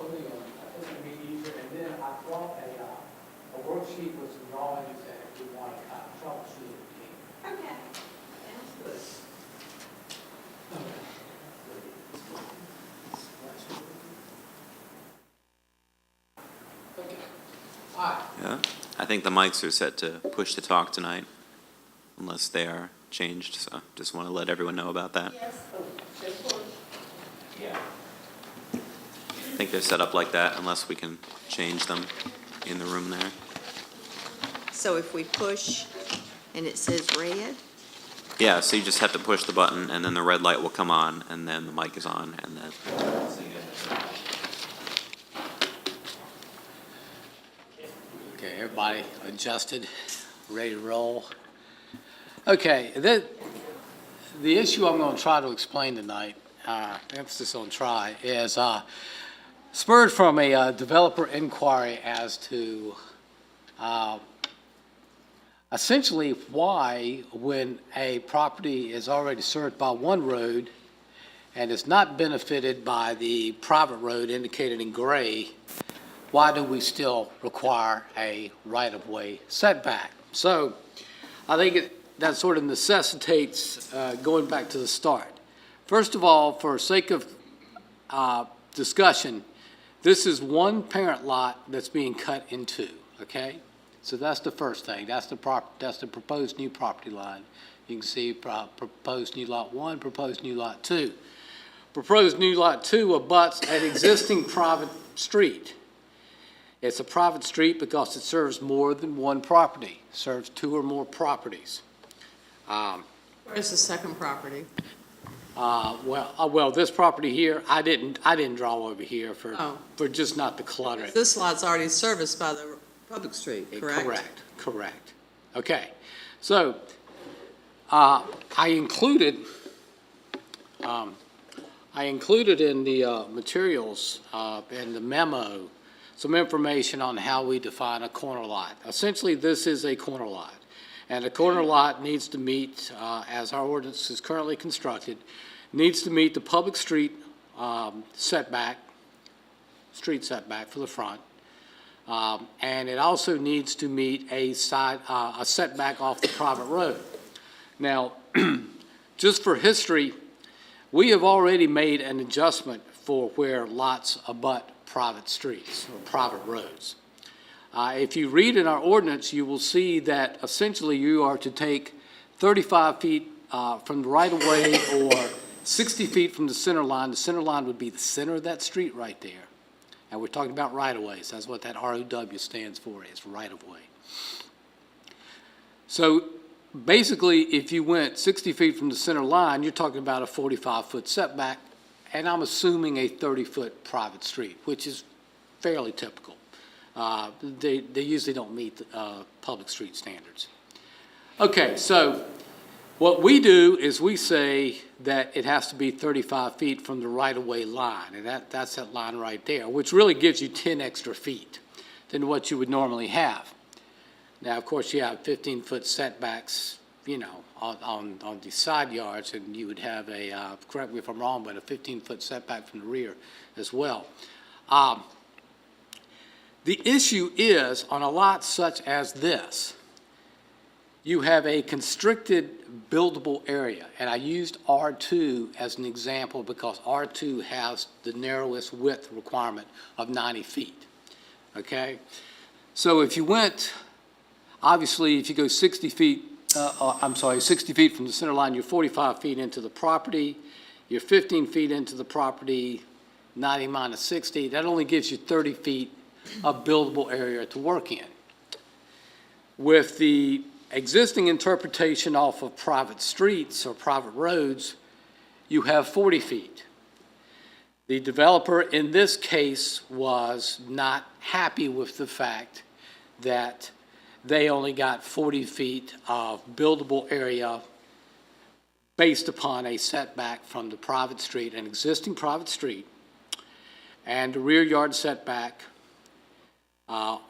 putting them, I think it'd be easier, and then I brought a worksheet with some drawings that if you want to kind of troubleshoot it. Okay, sounds good. Okay. All right. Yeah, I think the mics are set to push to talk tonight, unless they are changed, so just want to let everyone know about that. Yes. Yeah. I think they're set up like that unless we can change them in the room there. So if we push and it says red, Yeah, so you just have to push the button and then the red light will come on and then the mic is on and then. Okay, everybody adjusted, ready to roll. Okay, the issue I'm going to try to explain tonight, emphasis on try, is spurred from a developer inquiry as to essentially why, when a property is already served by one road and is not benefited by the private road indicated in gray, why do we still require a right-of-way setback? So I think that sort of necessitates going back to the start. First of all, for sake of discussion, this is one parent lot that's being cut in two, okay? So that's the first thing. That's the proposed new property line. You can see proposed new lot 1, proposed new lot 2. Proposed new lot 2 abuts an existing private street. It's a private street because it serves more than one property, serves 2 or more properties. Where's the second property? Well, this property here, I didn't draw over here for just not to clutter it. This lot's already serviced by the public street, correct? Correct. Okay, so I included in the materials, in the memo, some information on how we define a corner lot. Essentially, this is a corner lot. And a corner lot needs to meet, as our ordinance is currently constructed, needs to meet the public street setback for the front. And it also needs to meet a setback off the private road. Now, just for history, we have already made an adjustment for where lots abut private streets or private roads. If you read in our ordinance, you will see that essentially you are to take 35 feet from the right-of-way or 60 feet from the center line. The center line would be the center of that street right there. And we're talking about right-of-ways. That's what that ROW stands for, is right-of-way. So basically, if you went 60 feet from the center line, you're talking about a 45-foot setback, and I'm assuming a 30-foot private street, which is fairly typical. They usually don't meet public street standards. Okay, so what we do is we say that it has to be 35 feet from the right-of-way line, and that's that line right there, which really gives you 10 extra feet than what you would normally have. Now, of course, you have 15-foot setbacks, you know, on the side yards, and you would have a, correct me if I'm wrong, but a 15-foot setback from the rear as well. The issue is, on a lot such as this, you have a constricted buildable area, and I used R2 as an example because R2 has the narrowest width requirement of 90 feet, okay? So if you went, obviously, if you go 60 feet from the center line, you're 45 feet into the property, you're 15 feet into the property, 90 minus 60, that only gives you 30 feet of buildable area to work in. With the existing interpretation off of private streets or private roads, you have 40 feet. The developer in this case was not happy with the fact that they only got 40 feet of buildable area based upon a setback from the private street, an existing private street, and the rear yard setback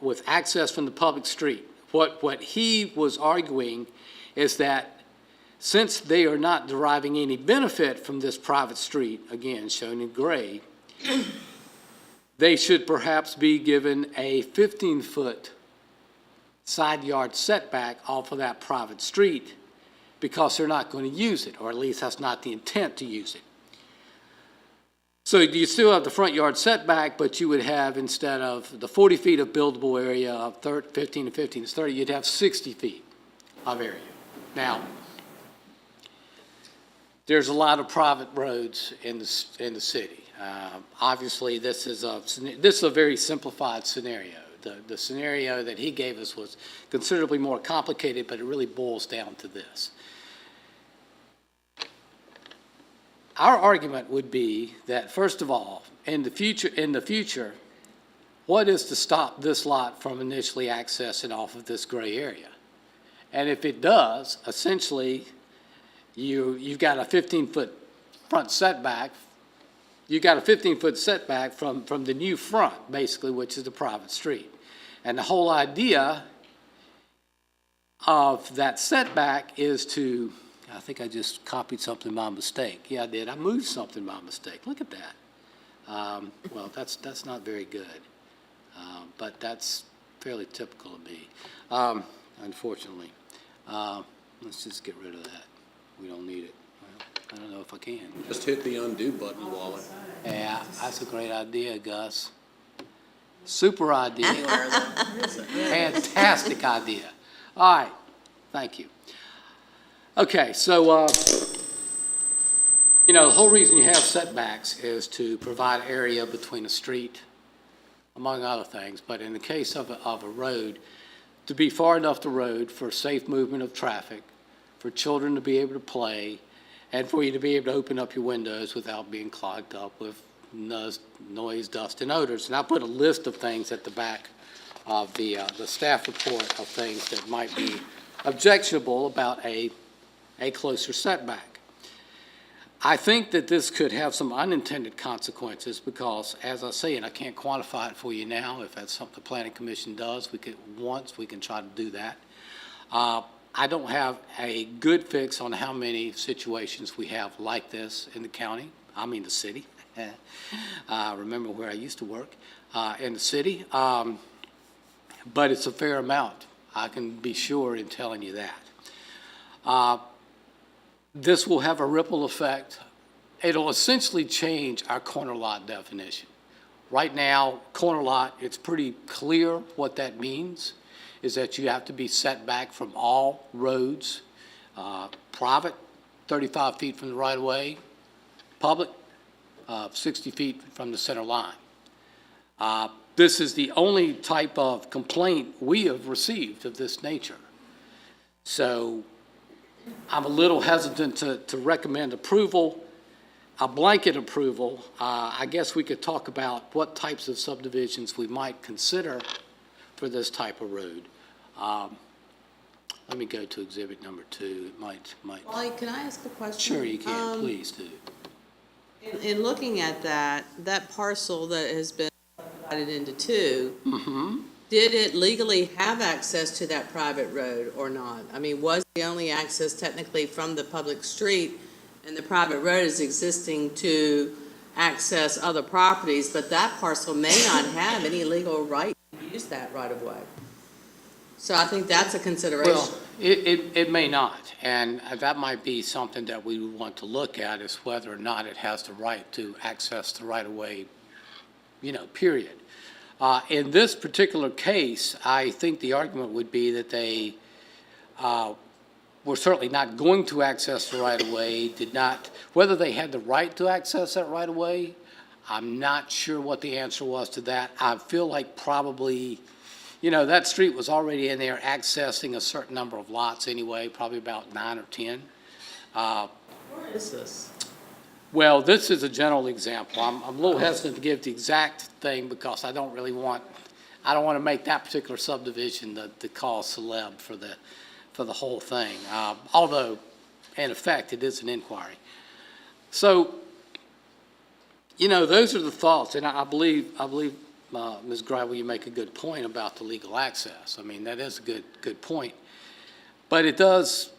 with access from the public street. What he was arguing is that since they are not deriving any benefit from this private street, again shown in gray, they should perhaps be given a 15-foot side yard setback off of that private street because they're not going to use it, or at least that's not the intent to use it. So you still have the front yard setback, but you would have, instead of the 40 feet of buildable area of 15 to 15 is 30, you'd have 60 feet of area. Now, there's a lot of private roads in the city. Obviously, this is a very simplified scenario. The scenario that he gave us was considerably more complicated, but it really boils down to this. Our argument would be that, first of all, in the future, what is to stop this lot from initially accessing off of this gray area? And if it does, essentially, you've got a 15-foot front setback. You've got a 15-foot setback from the new front, basically, which is the private street. And the whole idea of that setback is to, I think I just copied something by mistake. Yeah, I did. I moved something by mistake. Look at that. Well, that's not very good, but that's fairly typical of me, unfortunately. Let's just get rid of that. We don't need it. Well, I don't know if I can. Just hit the undo button, Wally. Yeah, that's a great idea, Gus. Super idea. Fantastic idea. All right, thank you. Okay, so, the whole reason you have setbacks is to provide area between a street, among other things. But in the case of a road, to be far enough the road for safe movement of traffic, for children to be able to play, and for you to be able to open up your windows without being clogged up with noise, dust, and odors. And I put a list of things at the back of the staff report of things that might be objectionable about a closer setback. I think that this could have some unintended consequences because, as I say, and I can't quantify it for you now, if that's something the Planning Commission does, we can try to do that. I don't have a good fix on how many situations we have like this in the county, the city. Remember where I used to work, in the city. But it's a fair amount. I can be sure in telling you that. This will have a ripple effect. It'll essentially change our corner lot definition. Right now, corner lot, it's pretty clear what that means, is that you have to be set back from all roads, private, 35 feet from the right-of-way, public, 60 feet from the center line. This is the only type of complaint we have received of this nature. So I'm a little hesitant to recommend approval, a blanket approval. I guess we could talk about what types of subdivisions we might consider for this type of road. Let me go to exhibit number 2. It might. Wally, can I ask a question? Sure you can, please do. In looking at that parcel that has been divided into two, did it legally have access to that private road or not? Was the only access technically from the public street, and the private road is existing to access other properties, but that parcel may not have any legal right to use that right of way? So I think that's a consideration. Well, it may not, and that might be something that we would want to look at, is whether or not it has the right to access the right-of-way, period. In this particular case, I think the argument would be that they were certainly not going to access the right-of-way, whether they had the right to access that right-of-way, I'm not sure what the answer was to that. I feel like probably, that street was already in there accessing a certain number of lots anyway, probably about 9 or 10. Where is this? Well, this is a general example. I'm a little hesitant to give the exact thing because I don't want to make that particular subdivision the cause celeb for the whole thing. Although, in effect, it is an inquiry. So, those are the thoughts, and I believe Ms. Gravel, you make a good point about the legal access. That is a good point. But it does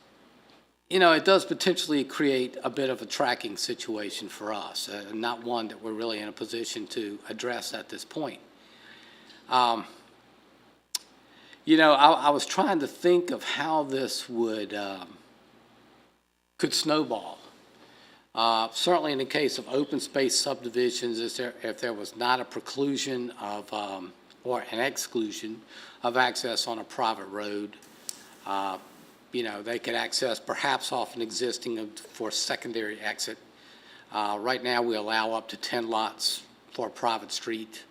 it does potentially create a bit of a tracking situation for us, not one that we're really in a position to address at this point. I was trying to think of how this could snowball. Certainly in the case of open space subdivisions, if there was not a preclusion of, or an exclusion of access on a private road, they could access perhaps off an existing for secondary exit. Right now, we allow up to 10 lots for a private street,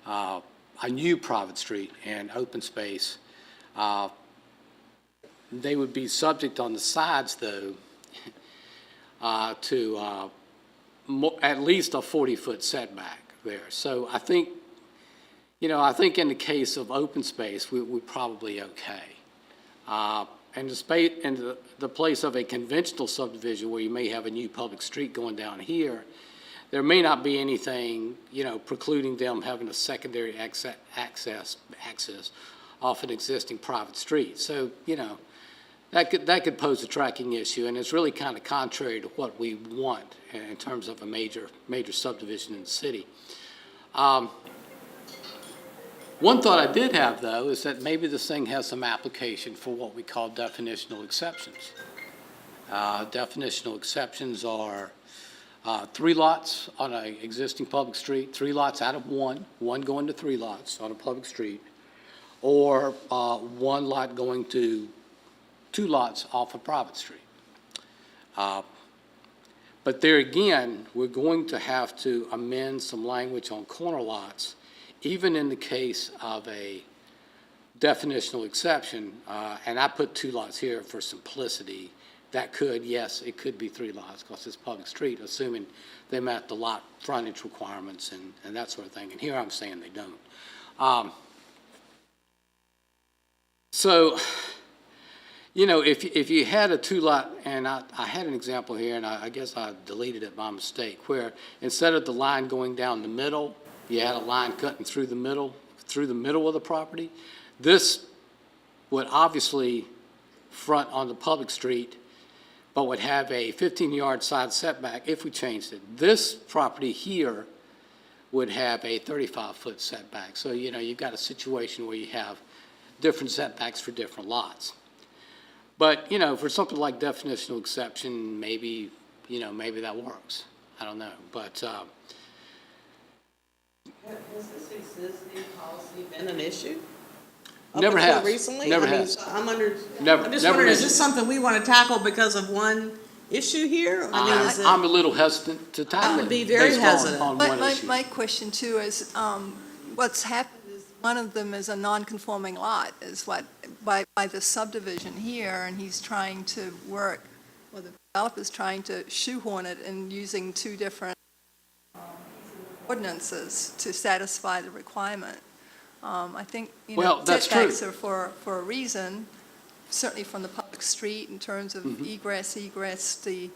a new private street and open space. They would be subject on the sides, though, to at least a 40-foot setback there. So I think in the case of open space, we're probably okay. And the place of a conventional subdivision where you may have a new public street going down here, there may not be anything, precluding them having a secondary access off an existing private street. So, that could pose a tracking issue, and it's really kind of contrary to what we want in terms of a major subdivision in the city. One thought I did have, though, is that maybe this thing has some application for what we call definitional exceptions. Definitional exceptions are 3 lots on an existing public street, 3 lots out of one going to 3 lots on a public street, or 1 lot going to 2 lots off a private street. But there again, we're going to have to amend some language on corner lots, even in the case of a definitional exception, and I put 2 lots here for simplicity. That could, yes, it could be 3 lots because it's public street, assuming they met the lot frontage requirements and that sort of thing. And here I'm saying they don't. So, if you had a 2-lot, and I had an example here, and I guess I deleted it by mistake, where instead of the line going down the middle, you had a line cutting through the middle of the property. This would obviously front on the public street, but would have a 15-yard side setback if we changed it. This property here would have a 35-foot setback. So, you've got a situation where you have different setbacks for different lots. But, for something like definitional exception, maybe that works. I don't know, but, Has this existing policy been an issue? Never Up until has. recently? Never I mean, has. I'm Never just wondering, is mentioned. this something we want to tackle because of one issue here? I mean, is it? I'm a little hesitant to tackle it. would be very based hesitant. on one issue. My question too is, what's happened is one of them is a non-conforming lot, is what, by the subdivision here, and he's trying to work, or the developer's trying to shoehorn it and using 2 different ordinances to satisfy the requirement. I think, Well, that's true. setbacks are for a reason, certainly from the public street in terms of egress, the,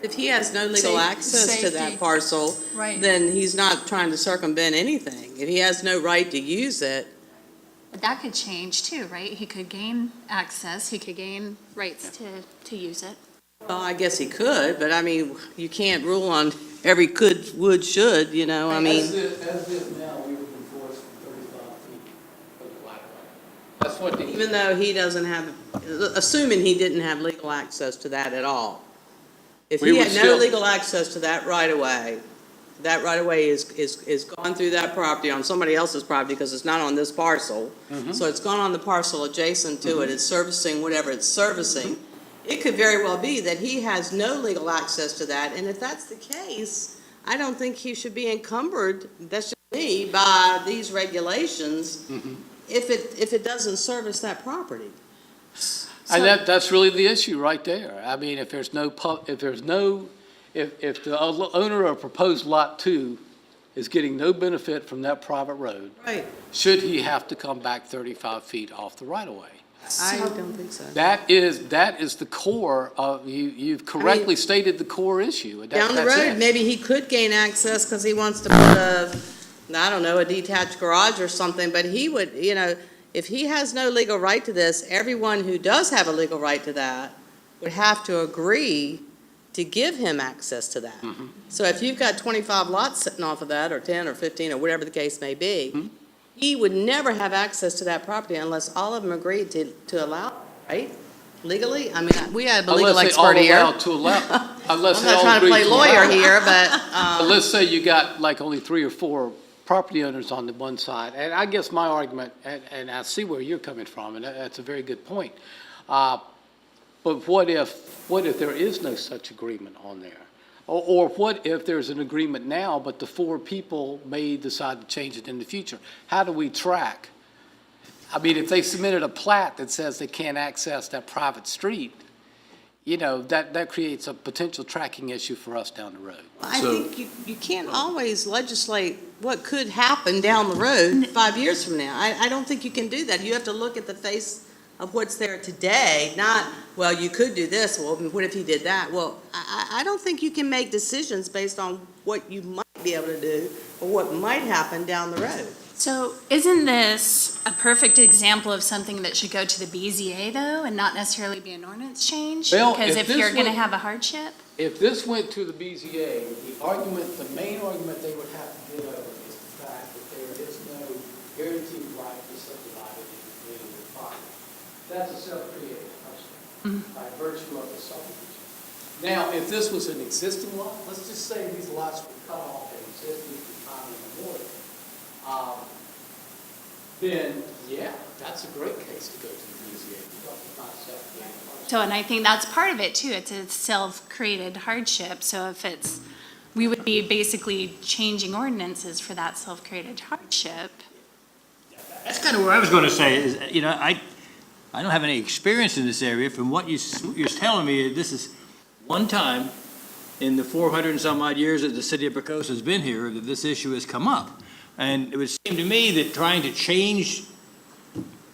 If he has no legal access to that Safety. parcel, Right. then he's not trying to circumvent anything. If he has no right to use it, But that could change too, right? He could gain access, he could gain rights to use it. well, I guess he could, but I mean, you can't rule on every could, would, should, I As mean, it is now, we would enforce 35 feet for the right of way. That's what the, even though he doesn't have, assuming he didn't have legal access to that at all. If We he would had no still- legal access to that right of way, that right of way is gone through that property on somebody else's property because it's not on this parcel. So it's gone on the parcel adjacent to it, it's servicing whatever it's servicing. It could very well be that he has no legal access to that, and if that's the case, I don't think he should be encumbered, that's just me, by these regulations if it doesn't service that property. and that's really the issue right there. I mean, if the owner of proposed Lot 2 is getting no benefit from that private road, Right. should he have to come back 35 feet off the right-of-way? I don't think so. That is the core of, you've correctly stated the core issue. Down the That's road, it. maybe he could gain access because he wants to put a detached garage or something, but he would, if he has no legal right to this, everyone who does have a legal right to that would have to agree to give him access to that. So if you've got 25 lots sitting off of that, or 10 or 15, or whatever the case may be, he would never have access to that property unless all of them agreed to allow it, right? Legally? I mean, we have a legal Unless they all expert here. allow to allow, unless I'm they not all trying to agree play to lawyer allow. here, but, But let's say you got like only 3 or 4 property owners on the one side, and I guess my argument, and I see where you're coming from, and that's a very good point. But what if there is no such agreement on there? Or what if there's an agreement now, but the 4 people may decide to change it in the future? How do we track? I mean, if they submitted a plat that says they can't access that private street, you know, that creates a potential tracking issue for us down the road. I think you can't always legislate what could happen down the road 5 years from now. I don't think you can do that. You have to look at the face of what's there today, not, well, you could do this, well, what if he did that? Well, I don't think you can make decisions based on what you might be able to do or what might happen down the road. So isn't this a perfect example of something that should go to the BZA though, and not necessarily be an ordinance change? Well, Because if if you're this gonna were- have a hardship? If this went to the BZA, the main argument they would have to get over is the fact that there is no guaranteed right to subdivide it into the property. That's a self-created question by virtue of the subdivision. Now, if this was an existing lot, let's just say these lots were cut off and existing from time immemorial, then, yeah, that's a great case to go to the BZA. It's not self-created question. So, and I think that's part of it too. It's a self-created hardship. So if it's, we would be basically changing ordinances for that self-created hardship. That's kind of where I was going to say, is, you know, I don't have any experience in this area. From what you're telling me, this is one time in the 400 and some odd years that the city of Poquoson has been here, that this issue has come up. And it would seem to me that trying to change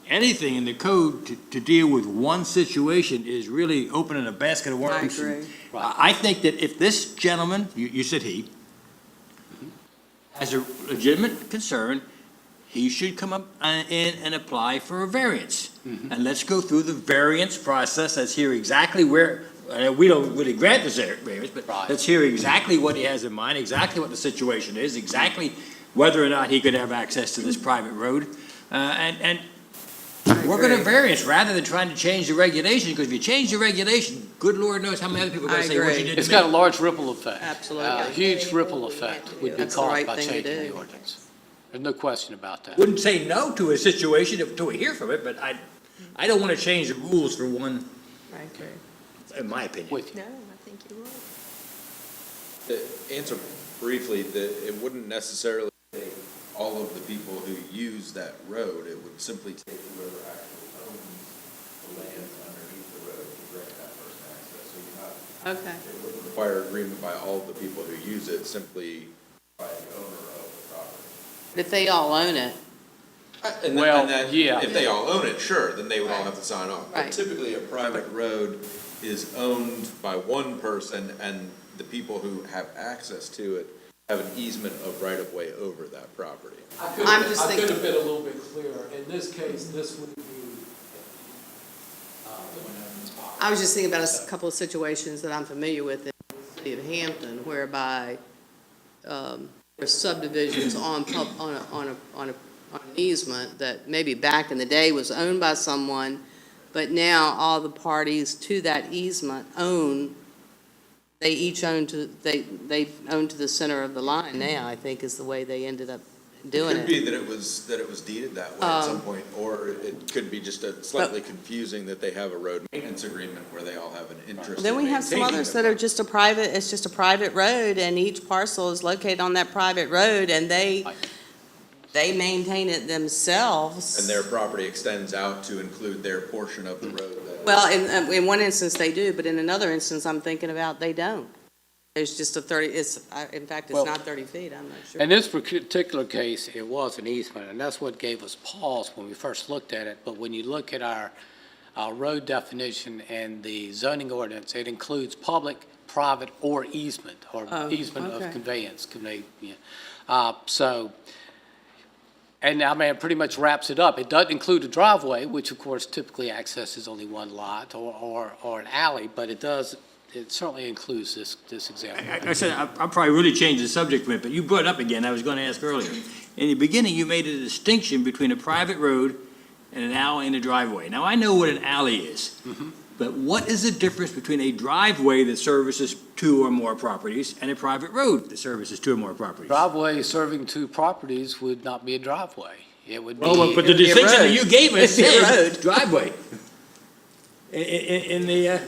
anything in the code to deal with one situation is really opening a basket of worms. I agree. I think that if this gentleman, you said he, has a legitimate concern, he should come up in and apply for a variance. And let's go through the variance process. Let's hear exactly where, we don't really grant this variance, but Right. let's hear exactly what he has in mind, exactly what the situation is, exactly whether or not he could have access to this private road. And we're going to variance rather than trying to change the regulation, because if you change the regulation, good Lord knows how many other people are going I to say what you agree. did to me. It's got a large ripple effect. Absolutely. A huge ripple effect would be That's the caused right by thing to changing do. the ordinance. There's no question about that. Wouldn't say no to a situation until we hear from it, but I don't want to change the rules for one, I agree. in my opinion. With you. No, I think you're right. To answer briefly, that it wouldn't necessarily take all of the people who use that road, it would simply take whoever actually owns the land underneath the road to grant that person access. So you're not, Okay. it would require agreement by all of the people who use it, simply by the owner of the property. But if they all own it, Well, then yeah. if they all own it, sure, then they would all have to sign off. But Right. typically, a private road is owned by one person, and the people who have access to it have an easement of right-of-way over that property. I'm just I could thinking- have been a little bit clearer. In this case, this would be, I was just thinking about a couple of situations that I'm familiar with in the city of Hampton, whereby there's subdivisions on an easement that maybe back in the day was owned by someone, but now all the parties to that easement they each own they own to the center of the line now, I think is the way they ended up doing It could be it. that it was deeded that way at some point, or it could be just slightly confusing that they have a road maintenance agreement where they all have an interest in Then we have some maintaining others the that are road. just it's just a private road, and each parcel is located on that private road, and they maintain it themselves. And their property extends out to include their portion of the road that. Well, in one instance they do, but in another instance I'm thinking about, they don't. There's just in fact, it's Well- not 30 feet, I'm not sure. in this particular case, it was an easement, and that's what gave us pause when we first looked at it. But when you look at our road definition and the zoning ordinance, it includes public, private, or easement, or Oh, easement okay. of conveyance. So And I mean, it pretty much wraps it up. It doesn't include a driveway, which of course typically accesses only one lot or an alley, but it certainly includes this example. I said, I'll probably really change the subject a bit, but you brought it up again, I was gonna ask earlier. In the beginning, you made a distinction between a private road and an alley and a driveway. Now, I know what an alley is, but what is the difference between a driveway that services two or more properties and a private road that services two or more properties? Driveway serving two properties would not be a driveway. It would be. Well, but the it would be a distinction that road. you gave us It'd be a says road. driveway. In the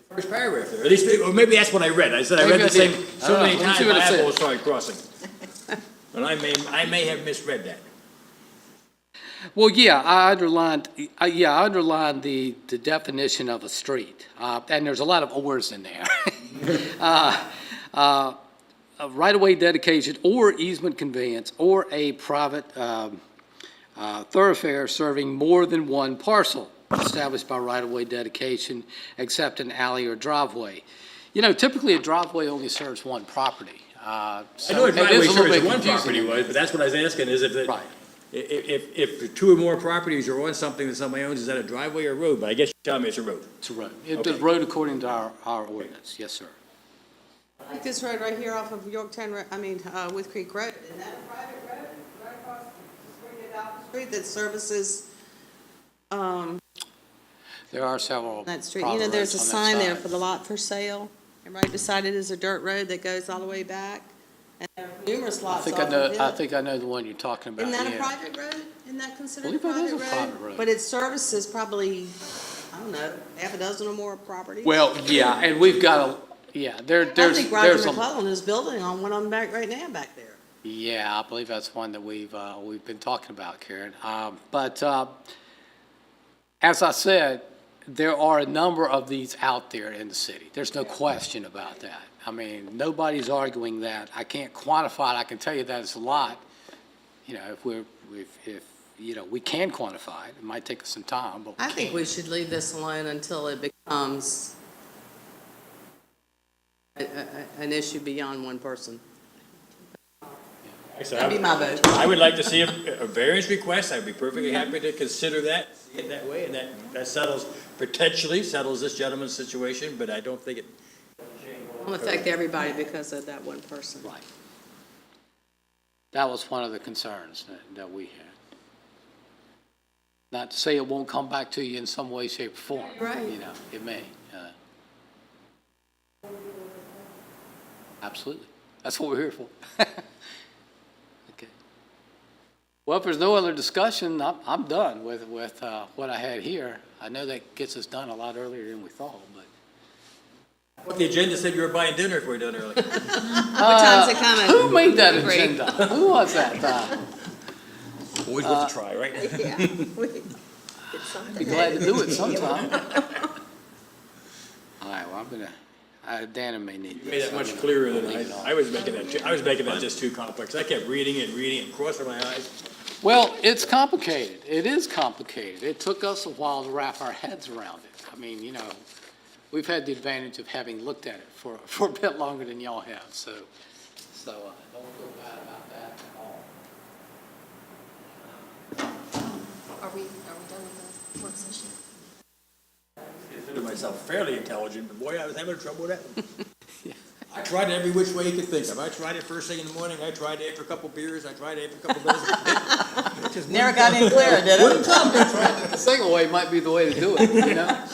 first paragraph there, at least, or maybe that's what I read. I said I read Maybe the I same, did. so many Let's times see what my it said. eyeballs started crossing. But I may have misread that. Well, yeah, I underlined the definition of a street, and there's a lot of ors in there. A right-of-way dedication or easement conveyance or a private thoroughfare serving more than one parcel established by right-of-way dedication, except an alley or driveway. You know, typically a driveway only serves one property. I know a it driveway is a little serves bit one confusing. property was, but that's what I was asking, is if, Right. if two or more properties are on something that somebody owns, is that a driveway or a road? But I guess you're telling me it's a road. It's a road. It's Okay. a road according to our ordinance, yes, sir. Like this road right here off of Yorktown, Wood Creek Road, is that a private road, right across the street, the street that services, There are several. that street? private You know, there's a roads on that sign there side. for the lot for sale, and right beside it is a dirt road that goes all the way back, and there are numerous I lots think off I know, of it. I think I know the one you're talking about, Isn't that a yeah. private road? Isn't that considered a Believe that is private a road? private road. But it services probably, I don't know, half a dozen or more properties? Well, yeah, and we've got a, yeah, I there's think Roger a, McClellan is building on one on back right now back there. yeah, I believe that's one that we've been talking about, Karen. But as I said, there are a number of these out there in the city. There's no question about that. I mean, nobody's arguing that. I can't quantify it. I can tell you that it's a lot. You know, if you know, we can quantify it. It might take us some time, but we I think can. we should leave this alone until it becomes an issue beyond one person. That'd be my vote. I would like to see a variance request. I'd be perfectly happy to consider that, see it that way, and that potentially settles this gentleman's situation, but I don't think it. Won't affect everybody because of that one person. Right. That was one of the concerns that we had. Not to say it won't come back to you in some way, shape, or form. Right. You know, it may. Absolutely. That's what we're here for. Okay. Well, if there's no other discussion, I'm done with what I had here. I know that gets us done a lot earlier than we thought, but. What the agenda said you were buying dinner if we're done early. What time's it coming? Who made that Great. agenda? Who was that? Always worth a try, right? Yeah. Be glad to do it sometime. All right, well, I'm gonna, Dana may need this. Made that much clearer than I was making that. I was making that just too complex. I kept reading it, crossing my eyes. Well, it's complicated. It is complicated. It took us a while to wrap our heads around it. I mean, you know, we've had the advantage of having looked at it for a bit longer than y'all have, so don't feel bad about that at all. Are we done with the work session? I consider myself fairly intelligent, but boy, I was having trouble with that one. I tried it every which way you could think of. I tried it first thing in the morning, I tried it after a couple beers, I tried it after a couple minutes. Never got any clearer, did it? The single way might be the way to do it, you know?